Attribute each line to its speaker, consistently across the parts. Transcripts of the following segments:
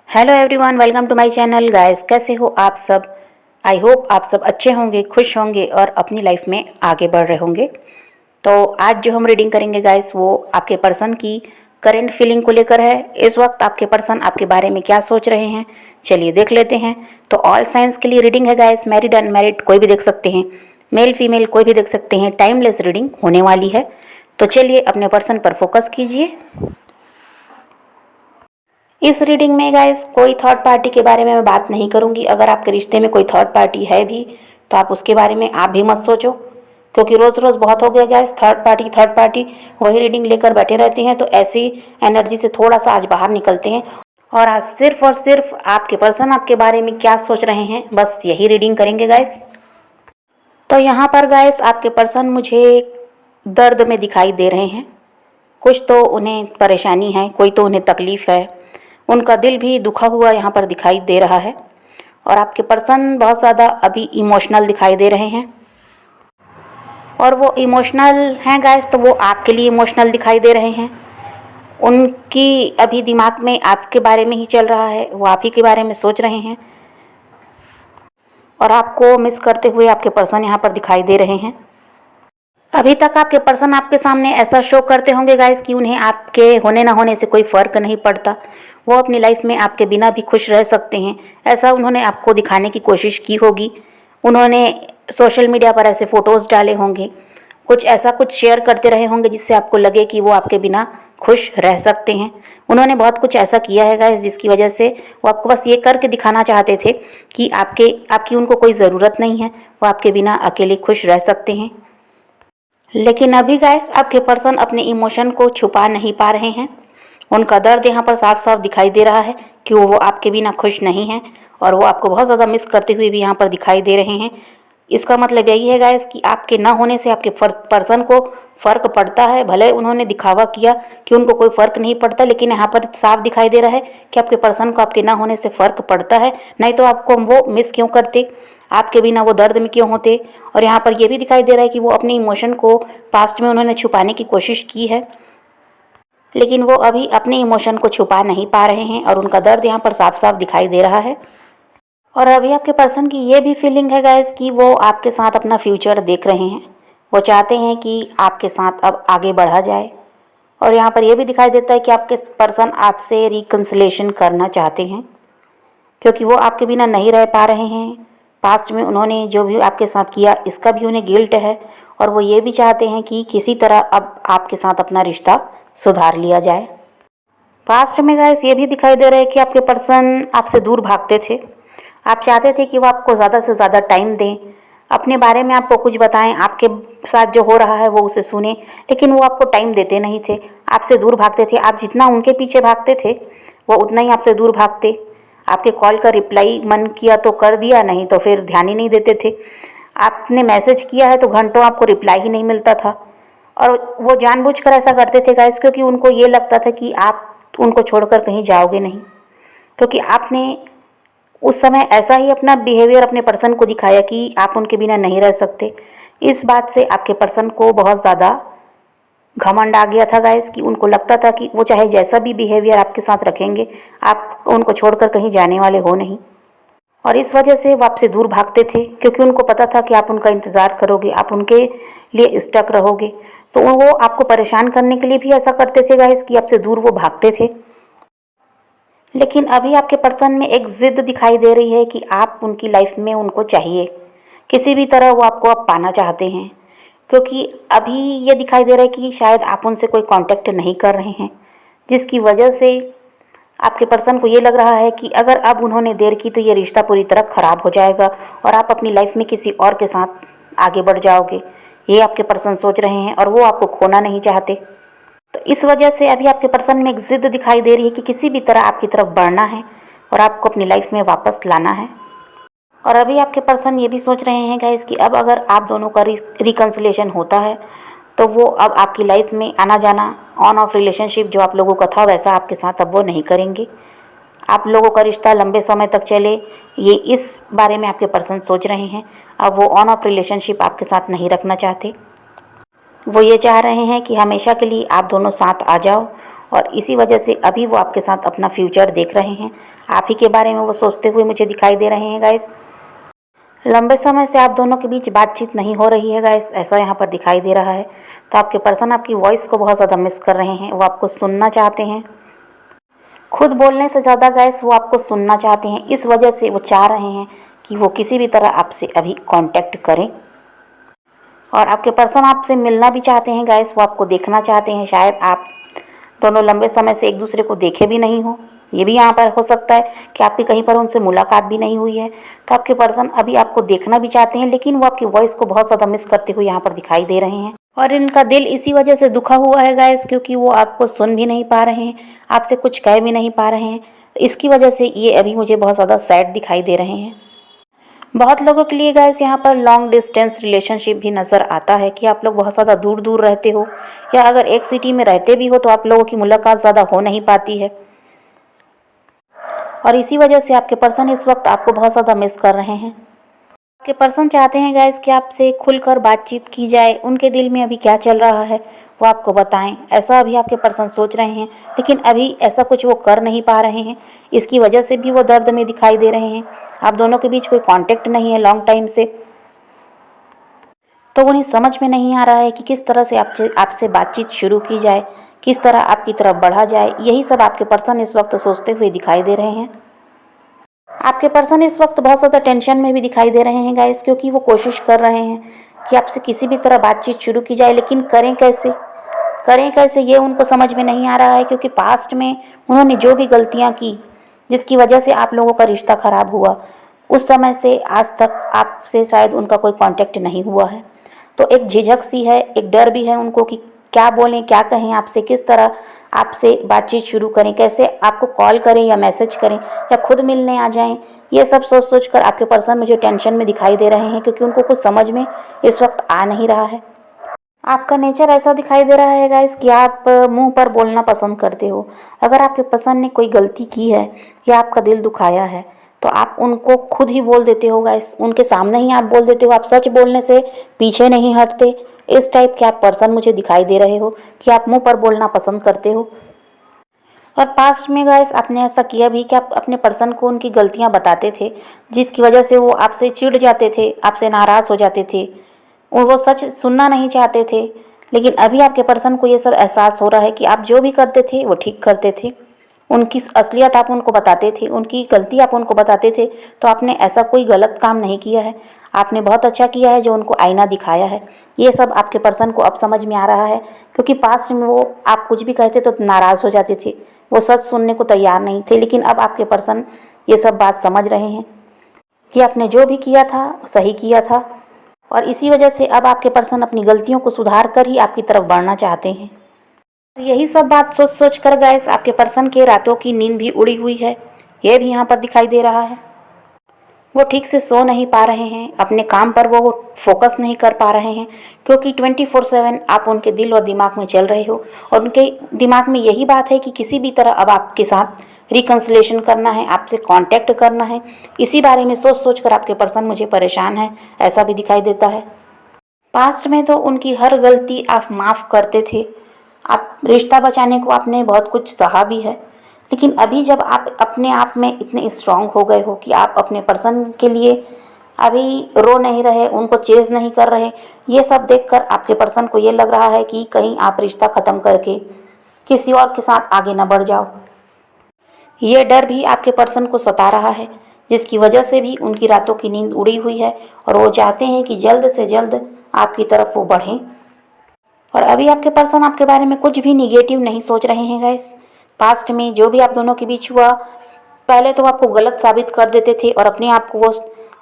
Speaker 1: Hello everyone, welcome to my channel. Guys, कैसे हो आप सब? आई होप आप सब अच्छे होंगे, खुश होंगे और अपनी लाइफ में आगे बढ़ रहे होंगे। तो आज जो हम रीडिंग करेंगे गाइस, वो आपके पर्सन की करंट फीलिंग को लेकर है। इस वक्त आपके पर्सन आपके बारे में क्या सोच रहे हैं, चलिए देख लेते हैं। तो ऑल साइंस के लिए रीडिंग है गाइस, मैरिड अनमैरिड कोई भी देख सकते हैं, मेल फीमेल कोई भी देख सकते हैं। टाइमलेस रीडिंग होने वाली है, तो चलिए अपने पर्सन पर फोकस कीजिए। इस रीडिंग में गाइस कोई थर्ड पार्टी के बारे में मैं बात नहीं करूंगी। अगर आपके रिश्ते में कोई थर्ड पार्टी है भी तो आप उसके बारे में आप भी मत सोचो, क्योंकि रोज़ रोज़ बहुत हो गया गाइस थर्ड पार्टी वही रीडिंग लेकर बैठे रहते हैं। तो ऐसी एनर्जी से थोड़ा सा आज बाहर निकलते हैं और आज सिर्फ और सिर्फ आपके पर्सन आपके बारे में क्या सोच रहे हैं, बस यही रीडिंग करेंगे गाइस। तो यहाँ पर गाइस आपके पर्सन मुझे दर्द में दिखाई दे रहे हैं। कुछ तो उन्हें परेशानी है, कोई तो उन्हें तकलीफ़ है, उनका दिल भी दुखा हुआ यहाँ पर दिखाई दे रहा है। और आपके पर्सन बहुत ज़्यादा अभी इमोशनल दिखाई दे रहे हैं, और वो इमोशनल हैं गाइस, तो वो आपके लिए इमोशनल दिखाई दे रहे हैं। उनकी अभी दिमाग में आपके बारे में ही चल रहा है, वो आप ही के बारे में सोच रहे हैं और आपको मिस करते हुए आपके पर्सन यहाँ पर दिखाई दे रहे हैं। अभी तक आपके पर्सन आपके सामने ऐसा शो करते होंगे गाइस कि उन्हें आपके होने ना होने से कोई फ़र्क नहीं पड़ता। वो अपनी लाइफ में आपके बिना भी खुश रह सकते हैं, ऐसा उन्होंने आपको दिखाने की कोशिश की होगी। उन्होंने सोशल मीडिया पर ऐसे फ़ोटोज़ डाले होंगे, कुछ शेयर करते रहे होंगे जिससे आपको लगे कि वो आपके बिना खुश रह सकते हैं। उन्होंने बहुत कुछ ऐसा किया है गाइस जिसकी वजह से वो आपको बस ये करके दिखाना चाहते थे कि आपकी उनको कोई ज़रूरत नहीं है, वो आपके बिना अकेले खुश रह सकते हैं। लेकिन अभी गाइस आपके पर्सन अपने इमोशन को छुपा नहीं पा रहे हैं। उनका दर्द यहाँ पर साफ साफ दिखाई दे रहा है कि वो आपके बिना खुश नहीं हैं और वो आपको बहुत ज़्यादा मिस करते हुए भी यहाँ पर दिखाई दे रहे हैं। इसका मतलब यही है गाइस कि आपके ना होने से आपके पर्सन को फ़र्क पड़ता है। भले उन्होंने दिखावा किया कि उनको कोई फ़र्क नहीं पड़ता, लेकिन यहाँ पर साफ दिखाई दे रहा है कि आपके पर्सन को आपके ना होने से फ़र्क पड़ता है। नहीं तो आपको वो मिस क्यों करते, आपके बिना वो दर्द में क्यों होते। और यहाँ पर यह भी दिखाई दे रहा है कि वो अपने इमोशन को पास्ट में उन्होंने छुपाने की कोशिश की है, लेकिन वो अभी अपने इमोशन को छुपा नहीं पा रहे हैं और उनका दर्द यहाँ पर साफ साफ दिखाई दे रहा है। और अभी आपके पर्सन की ये भी फीलिंग है गाइस कि वो आपके साथ अपना फ्यूचर देख रहे हैं। वो चाहते हैं कि आपके साथ अब आगे बढ़ा जाए। और यहाँ पर यह भी दिखाई देता है कि आपके पर्सन आपसे रिकन्सिलेशन करना चाहते हैं, क्योंकि वो आपके बिना नहीं रह पा रहे हैं। पास्ट में उन्होंने जो भी आपके साथ किया इसका भी उन्हें गिल्ट है, और वो ये भी चाहते हैं कि किसी तरह अब आपके साथ अपना रिश्ता सुधार लिया जाए। पास्ट में गाइस ये भी दिखाई दे रहा है कि आपके पर्सन आपसे दूर भागते थे। आप चाहते थे कि वो आपको ज़्यादा से ज़्यादा टाइम दें, अपने बारे में आपको कुछ बताएं, आपके साथ जो हो रहा है वो उसे सुने, लेकिन वो आपको टाइम देते नहीं थे, आपसे दूर भागते थे। आप जितना उनके पीछे भागते थे वो उतना ही आपसे दूर भागते। आपके कॉल का रिप्लाई मन किया तो कर दिया, नहीं तो फिर ध्यान ही नहीं देते थे। आपने मैसेज किया है तो घंटों आपको रिप्लाई ही नहीं मिलता था। और वो जानबूझकर ऐसा करते थे गाइस, क्योंकि उनको ये लगता था कि आप उनको छोड़कर कहीं जाओगे नहीं, क्योंकि आपने उस समय ऐसा ही अपना बिहेवियर अपने पर्सन को दिखाया कि आप उनके बिना नहीं रह सकते। इस बात से आपके पर्सन को बहुत ज़्यादा घमंड आ गया था गाइस, कि उनको लगता था कि वो चाहे जैसा भी बिहेवियर आपके साथ रखेंगे, आप उनको छोड़कर कहीं जाने वाले हो नहीं। और इस वजह से वो आपसे दूर भागते थे, क्योंकि उनको पता था कि आप उनका इंतज़ार करोगे, आप उनके लिए स्टक रहोगे। तो वो आपको परेशान करने के लिए भी ऐसा करते थे गाइस कि आपसे दूर वो भागते थे। लेकिन अभी आपके पर्सन में एक ज़िद दिखाई दे रही है कि आप उनकी लाइफ में उनको चाहिए, किसी भी तरह वो आपको आप पाना चाहते हैं। क्योंकि अभी ये दिखाई दे रहा है कि शायद आप उनसे कोई कांटेक्ट नहीं कर रहे हैं, जिसकी वजह से आपके पर्सन को ये लग रहा है कि अगर अब उन्होंने देर की तो ये रिश्ता पूरी तरह ख़राब हो जाएगा और आप अपनी लाइफ में किसी और के साथ आगे बढ़ जाओगे। ये आपके पर्सन सोच रहे हैं और वो आपको खोना नहीं चाहते। तो इस वजह से अभी आपके पर्सन में एक ज़िद दिखाई दे रही है कि किसी भी तरह आपकी तरफ बढ़ना है और आपको अपनी लाइफ में वापस लाना है। और अभी आपके पर्सन ये भी सोच रहे हैं गाइस कि अब अगर आप दोनों का रिकन्सिलेशन होता है तो वो अब आपकी लाइफ में आना जाना, ऑन ऑफ रिलेशनशिप जो आप लोगों का था वैसा आपके साथ अब वो नहीं करेंगे। आप लोगों का रिश्ता लंबे समय तक चले, ये इस बारे में आपके पर्सन सोच रहे हैं। अब वो ऑन ऑफ रिलेशनशिप आपके साथ नहीं रखना चाहते। वो ये चाह रहे हैं कि हमेशा के लिए आप दोनों साथ आ जाओ और इसी वजह से अभी वो आपके साथ अपना फ्यूचर देख रहे हैं, आप ही के बारे में वो सोचते हुए मुझे दिखाई दे रहे हैं गाइस। लंबे समय से आप दोनों के बीच बातचीत नहीं हो रही है गाइस, ऐसा यहाँ पर दिखाई दे रहा है। तो आपके पर्सन आपकी वॉइस को बहुत ज़्यादा मिस कर रहे हैं, वो आपको सुनना चाहते हैं। खुद बोलने से ज़्यादा गाइस वो आपको सुनना चाहते हैं, इस वजह से वो चाह रहे हैं कि वो किसी भी तरह आपसे अभी कांटेक्ट करें। और आपके पर्सन आपसे मिलना भी चाहते हैं गाइस, वो आपको देखना चाहते हैं। शायद आप दोनों लंबे समय से एक दूसरे को देखे भी नहीं हो, ये भी यहाँ पर हो सकता है कि आपकी कहीं पर उनसे मुलाकात भी नहीं हुई है। तो आपके पर्सन अभी आपको देखना भी चाहते हैं, लेकिन वो आपकी वॉइस को बहुत ज़्यादा मिस करते हुए यहाँ पर दिखाई दे रहे हैं। और इनका दिल इसी वजह से दुखा हुआ है गाइस, क्योंकि वो आपको सुन भी नहीं पा रहे हैं, आपसे कुछ कह भी नहीं पा रहे हैं। इसकी वजह से ये अभी मुझे बहुत ज़्यादा सैड दिखाई दे रहे हैं। बहुत लोगों के लिए गाइस यहाँ पर लॉन्ग डिस्टेंस रिलेशनशिप भी नज़र आता है कि आप लोग बहुत ज़्यादा दूर दूर रहते हो, या अगर एक सिटी में रहते भी हो तो आप लोगों की मुलाकात ज़्यादा हो नहीं पाती है। और इसी वजह से आपके पर्सन इस वक्त आपको बहुत ज़्यादा मिस कर रहे हैं। आपके पर्सन चाहते हैं गाइस कि आपसे खुलकर बातचीत की जाए, उनके दिल में अभी क्या चल रहा है वो आपको बताएं, ऐसा अभी आपके पर्सन सोच रहे हैं। लेकिन अभी ऐसा कुछ वो कर नहीं पा रहे हैं, इसकी वजह से भी वो दर्द में दिखाई दे रहे हैं। आप दोनों के बीच कोई कांटेक्ट नहीं है लॉन्ग टाइम से, तो उन्हें समझ में नहीं आ रहा है कि किस तरह से आपसे बातचीत शुरू की जाए, किस तरह आपकी तरफ बढ़ा जाए। यही सब आपके पर्सन इस वक्त सोचते हुए दिखाई दे रहे हैं। आपके पर्सन इस वक्त बहुत ज़्यादा टेंशन में भी दिखाई दे रहे हैं गाइस, क्योंकि वो कोशिश कर रहे हैं कि आपसे किसी भी तरह बातचीत शुरू की जाए, लेकिन करें कैसे ये उनको समझ में नहीं आ रहा है। क्योंकि पास्ट में उन्होंने जो भी गलतियां की, जिसकी वजह से आप लोगों का रिश्ता ख़राब हुआ, उस समय से आज तक आपसे शायद उनका कोई कांटेक्ट नहीं हुआ है। तो एक झिझक सी है, एक डर भी है उनको कि क्या बोलें, क्या कहें आपसे, किस तरह आपसे बातचीत शुरू करें, कैसे आपको कॉल करें या मैसेज करें या खुद मिलने आ जाएं। ये सब सोच कर आपके पर्सन मुझे टेंशन में दिखाई दे रहे हैं, क्योंकि उनको कुछ समझ में इस वक्त आ नहीं रहा है। आपका नेचर ऐसा दिखाई दे रहा है गाइस कि आप मुंह पर बोलना पसंद करते हो। अगर आपके पर्सन ने कोई गलती की है या आपका दिल दुखाया है तो आप उनको खुद ही बोल देते हो गाइस, उनके सामने ही आप बोल देते हो। आप सच बोलने से पीछे नहीं हटते। इस टाइप के आप पर्सन मुझे दिखाई दे रहे हो कि आप मुंह पर बोलना पसंद करते हो। और पास्ट में गाइस आपने ऐसा किया भी कि आप अपने पर्सन को उनकी गलतियां बताते थे, जिसकी वजह से वो आपसे चिढ़ जाते थे, आपसे नाराज़ हो जाते थे, वो सच सुनना नहीं चाहते थे। लेकिन अभी आपके पर्सन को ये सब एहसास हो रहा है कि आप जो भी करते थे वो ठीक करते थे, उनकी असलियत आप उनको बताते थे, उनकी गलती आप उनको बताते थे। तो आपने ऐसा कोई गलत काम नहीं किया है, आपने बहुत अच्छा किया है जो उनको आईना दिखाया है। ये सब आपके पर्सन को अब समझ में आ रहा है, क्योंकि पास्ट में वो आप कुछ भी कहते तो नाराज़ हो जाते थे, वो सच सुनने को तैयार नहीं थे। लेकिन अब आपके पर्सन ये सब बात समझ रहे हैं कि आपने जो भी किया था सही किया था, और इसी वजह से अब आपके पर्सन अपनी गलतियों को सुधार कर ही आपकी तरफ बढ़ना चाहते हैं। यही सब बात सोच सोच कर गाइस आपके पर्सन के रातों की नींद भी उड़ी हुई है, ये भी यहाँ पर दिखाई दे रहा है। वो ठीक से सो नहीं पा रहे हैं, अपने काम पर वो फोकस नहीं कर पा रहे हैं, क्योंकि 24/7 आप उनके दिल और दिमाग में चल रहे हो। और उनके दिमाग में यही बात है कि किसी भी तरह अब आपके साथ रिकन्सिलेशन करना है, आपसे कांटेक्ट करना है। इसी बारे में सोच सोच कर आपके पर्सन मुझे परेशान है, ऐसा भी दिखाई देता है। पास्ट में तो उनकी हर गलती आप माफ़ करते थे, आप रिश्ता बचाने को आपने बहुत कुछ सहा भी है। लेकिन अभी जब आप अपने आप में इतने स्ट्रांग हो गए हो कि आप अपने पर्सन के लिए अभी रो नहीं रहे, उनको चेज़ नहीं कर रहे, ये सब देखकर आपके पर्सन को ये लग रहा है कि कहीं आप रिश्ता ख़त्म करके किसी और के साथ आगे न बढ़ जाओ। ये डर भी आपके पर्सन को सता रहा है, जिसकी वजह से भी उनकी रातों की नींद उड़ी हुई है, और वो चाहते हैं कि जल्द से जल्द आपकी तरफ वो बढ़ें। और अभी आपके पर्सन आपके बारे में कुछ भी निगेटिव नहीं सोच रहे हैं गाइस। पास्ट में जो भी आप दोनों के बीच हुआ, पहले तो आपको गलत साबित कर देते थे और अपने आप को वो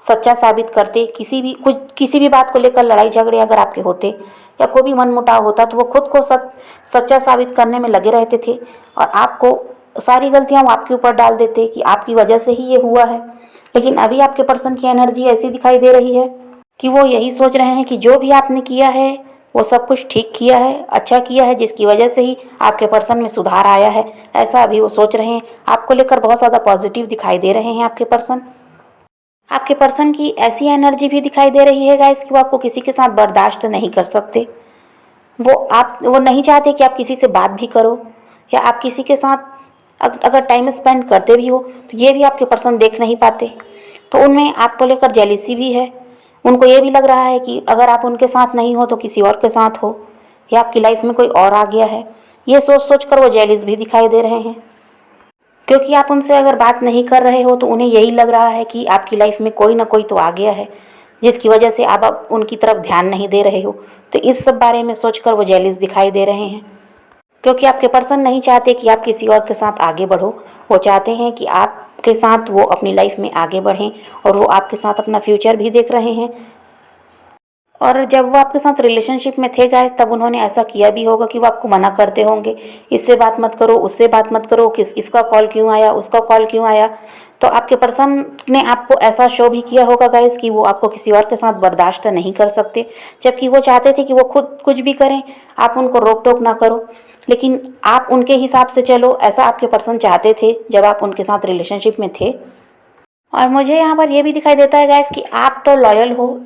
Speaker 1: सच्चा साबित करते। किसी भी बात को लेकर लड़ाई झगड़े अगर आपके होते या कोई भी मनमुटाव होता तो वो खुद को सच्चा साबित करने में लगे रहते थे, और आपको सारी गलतियां वो आपके ऊपर डाल देते कि आपकी वजह से ही ये हुआ है। लेकिन अभी आपके पर्सन की एनर्जी ऐसी दिखाई दे रही है कि वो यही सोच रहे हैं कि जो भी आपने किया है वो सब कुछ ठीक किया है, अच्छा किया है, जिसकी वजह से ही आपके पर्सन में सुधार आया है, ऐसा अभी वो सोच रहे हैं। आपको लेकर बहुत ज़्यादा पॉजिटिव दिखाई दे रहे हैं आपके पर्सन। आपके पर्सन की ऐसी एनर्जी भी दिखाई दे रही है गाइस कि वो आपको किसी के साथ बर्दाश्त नहीं कर सकते। वो नहीं चाहते कि आप किसी से बात भी करो, या आप किसी के साथ अगर टाइम स्पेंड करते भी हो तो ये भी आपके पर्सन देख नहीं पाते। तो उनमें आपको लेकर जेलिसी भी है। उनको ये भी लग रहा है कि अगर आप उनके साथ नहीं हो तो किसी और के साथ हो, या आपकी लाइफ में कोई और आ गया है। ये सोच सोच कर वो जेलिस भी दिखाई दे रहे हैं, क्योंकि आप उनसे अगर बात नहीं कर रहे हो तो उन्हें यही लग रहा है कि आपकी लाइफ में कोई ना कोई तो आ गया है, जिसकी वजह से आप अब उनकी तरफ ध्यान नहीं दे रहे हो। तो इस सब बारे में सोचकर वो जेलिस दिखाई दे रहे हैं, क्योंकि आपके पर्सन नहीं चाहते कि आप किसी और के साथ आगे बढ़ो। वो चाहते हैं कि आपके साथ वो अपनी लाइफ में आगे बढ़ें, और वो आपके साथ अपना फ्यूचर भी देख रहे हैं। और जब वो आपके साथ रिलेशनशिप में थे गाइस, तब उन्होंने ऐसा किया भी होगा कि वो आपको मना करते होंगे, इससे बात मत करो, उससे बात मत करो, इसका कॉल क्यों आया, उसका कॉल क्यों आया। तो आपके पर्सन ने आपको ऐसा शो भी किया होगा गाइस कि वो आपको किसी और के साथ बर्दाश्त नहीं कर सकते, जबकि वो चाहते थे कि वो खुद कुछ भी करें, आप उनको रोक टोक ना करो, लेकिन आप उनके हिसाब से चलो, ऐसा आपके पर्सन चाहते थे जब आप उनके साथ रिलेशनशिप में थे। और मुझे यहाँ पर यह भी दिखाई देता है गाइस कि आप तो लॉयल हो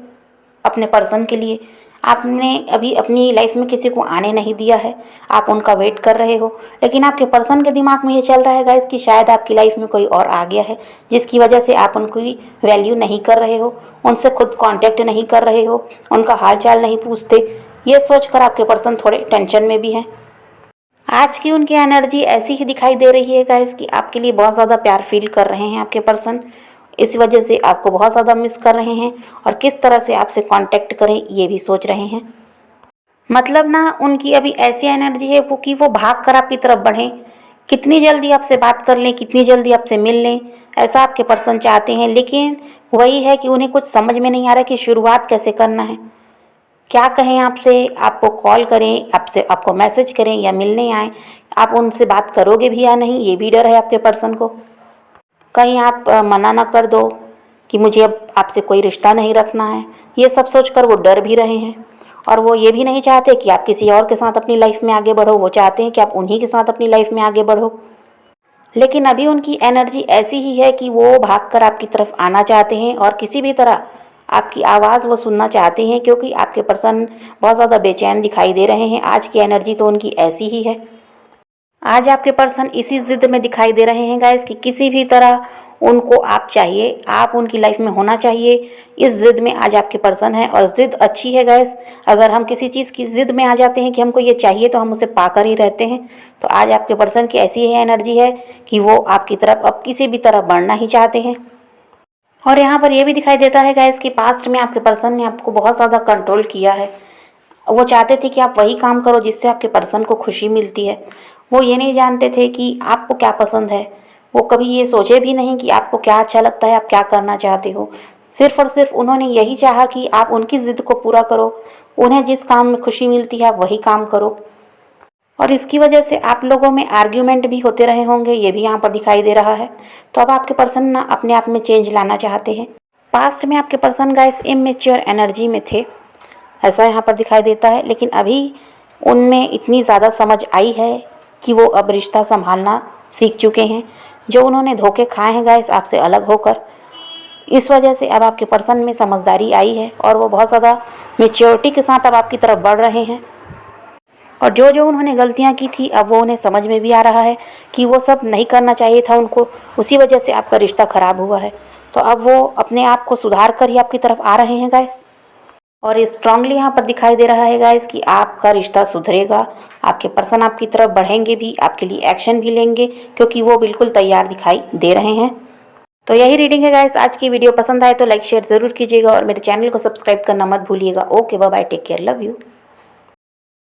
Speaker 1: अपने पर्सन के लिए। आपने अभी अपनी लाइफ में किसी को आने नहीं दिया है, आप उनका वेट कर रहे हो, लेकिन आपके पर्सन के दिमाग में ये चल रहा है गाइस कि शायद आपकी लाइफ में कोई और आ गया है, जिसकी वजह से आप उनकी वैल्यू नहीं कर रहे हो, उनसे खुद कांटेक्ट नहीं कर रहे हो, उनका हाल चाल नहीं पूछते। ये सोचकर आपके पर्सन थोड़े टेंशन में भी हैं। आज की उनकी एनर्जी ऐसी ही दिखाई दे रही है गाइस कि आपके लिए बहुत ज़्यादा प्यार फील कर रहे हैं आपके पर्सन। इस वजह से आपको बहुत ज़्यादा मिस कर रहे हैं, और किस तरह से आपसे कांटेक्ट करें ये भी सोच रहे हैं। मतलब ना, उनकी अभी ऐसी एनर्जी है वो कि वो भाग कर आपकी तरफ बढ़ें, कितनी जल्दी आपसे बात कर लें, कितनी जल्दी आपसे मिल लें, ऐसा आपके पर्सन चाहते हैं। लेकिन वही है कि उन्हें कुछ समझ में नहीं आ रहा कि शुरुआत कैसे करना है, क्या कहें आपसे, आपको कॉल करें, आपको मैसेज करें या मिलने आएँ। आप उनसे बात करोगे भी या नहीं, ये भी डर है आपके पर्सन को। कहीं आप मना ना कर दो कि मुझे अब आपसे कोई रिश्ता नहीं रखना है। ये सब सोचकर वो डर भी रहे हैं, और वो ये भी नहीं चाहते कि आप किसी और के साथ अपनी लाइफ में आगे बढ़ो। वो चाहते हैं कि आप उन्हीं के साथ अपनी लाइफ में आगे बढ़ो। लेकिन अभी उनकी एनर्जी ऐसी ही है कि वो भागकर आपकी तरफ आना चाहते हैं, और किसी भी तरह आपकी आवाज़ वो सुनना चाहते हैं, क्योंकि आपके पर्सन बहुत ज़्यादा बेचैन दिखाई दे रहे हैं। आज की एनर्जी तो उनकी ऐसी ही है। आज आपके पर्सन इसी ज़िद में दिखाई दे रहे हैं गाइस कि किसी भी तरह उनको आप चाहिए, आप उनकी लाइफ में होना चाहिए। इस ज़िद में आज आपके पर्सन है, और ज़िद अच्छी है गाइस। अगर हम किसी चीज़ की ज़िद में आ जाते हैं कि हमको ये चाहिए, तो हम उसे पाकर ही रहते हैं। तो आज आपके पर्सन की ऐसी ही एनर्जी है कि वो आपकी तरफ अब किसी भी तरह बढ़ना ही चाहते हैं। और यहाँ पर यह भी दिखाई देता है गाइस कि पास्ट में आपके पर्सन ने आपको बहुत ज़्यादा कंट्रोल किया है। वो चाहते थे कि आप वही काम करो जिससे आपके पर्सन को खुशी मिलती है। वो ये नहीं जानते थे कि आपको क्या पसंद है। वो कभी ये सोचे भी नहीं कि आपको क्या अच्छा लगता है, आप क्या करना चाहते हो। सिर्फ़ और सिर्फ उन्होंने यही चाहा कि आप उनकी ज़िद को पूरा करो, उन्हें जिस काम में खुशी मिलती है आप वही काम करो। और इसकी वजह से आप लोगों में आर्ग्यूमेंट भी होते रहे होंगे, ये भी यहाँ पर दिखाई दे रहा है। तो अब आपके पर्सन ना अपने आप में चेंज लाना चाहते हैं। पास्ट में आपके पर्सन गाइस इमेच्योर एनर्जी में थे, ऐसा यहाँ पर दिखाई देता है। लेकिन अभी उनमें इतनी ज़्यादा समझ आई है कि वो अब रिश्ता संभालना सीख चुके हैं। जो उन्होंने धोखे खाए हैं गाइस आपसे अलग होकर, इस वजह से अब आपके पर्सन में समझदारी आई है, और वो बहुत ज़्यादा मेच्योरिटी के साथ अब आपकी तरफ बढ़ रहे हैं। और जो जो उन्होंने गलतियां की थी, अब वो उन्हें समझ में भी आ रहा है कि वो सब नहीं करना चाहिए था उनको, उसी वजह से आपका रिश्ता ख़राब हुआ है। तो अब वो अपने आप को सुधार कर ही आपकी तरफ आ रहे हैं गाइस। और स्ट्रांगली यहाँ पर दिखाई दे रहा है गाइस कि आपका रिश्ता सुधरेगा। आपके पर्सन आपकी तरफ बढ़ेंगे भी, आपके लिए एक्शन भी लेंगे, क्योंकि वो बिल्कुल तैयार दिखाई दे रहे हैं। तो यही रीडिंग है गाइस। आज की वीडियो पसंद आए तो लाइक शेयर ज़रूर कीजिएगा, और मेरे चैनल को सब्सक्राइब करना मत भूलिएगा। Okay, bye bye, take care, love you.